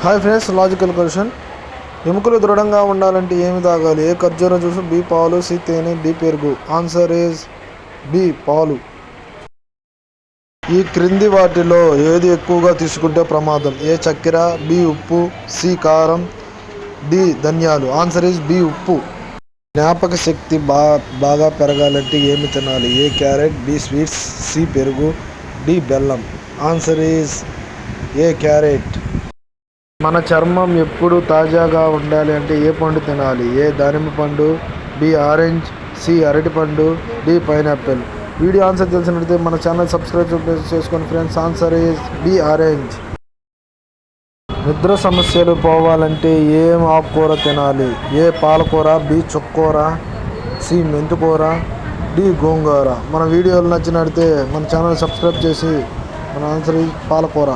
Hi friends, logical question. ఎముకలు దృఢంగా ఉండాలంటే ఏమి తాగాలి? ఏ ఖర్జూర జ్యూస్, బి పాలు, సి తేనె, డి పెరుగు. ఆన్సర్ ఈజ్ బి పాలు. ఈ క్రింది వాటిలో ఏది ఎక్కువగా తీసుకుంటే ప్రమాదం? ఏ చక్కెర, బి ఉప్పు, సి కారం, డి ధనియాలు. ఆన్సర్ ఈజ్ బి ఉప్పు. జ్ఞాపక శక్తి బాగా పెరగాలంటే ఏమి తినాలి? ఏ క్యారెట్, బి స్వీట్స్, సి పెరుగు, డి బెల్లం. Answer is a carrot. మన చర్మం ఎప్పుడు తాజాగా ఉండాలి అంటే ఏ పండు తినాలి? ఏ దానిమ్మ పండు, బి ఆరెంజ్, సి అరటిపండు, డి పైనాపిల్. వీడియో ఆన్సర్ తెలిసినట్లయితే మన ఛానల్ సబ్స్క్రైబ్ చేసుకోండి friends. Answer is B orange. నిద్ర సమస్యలు పోవాలంటే ఏం ఆకుకూర తినాలి? ఏ పాలకూర, బి చుక్కకూర, సి మెంతికూర, డి గోంగూర. మన వీడియోలు నచ్చినట్లయితే మన ఛానల్ సబ్స్క్రైబ్ చేసి మన ఆన్సర్ ఈజ్ పాలకూర.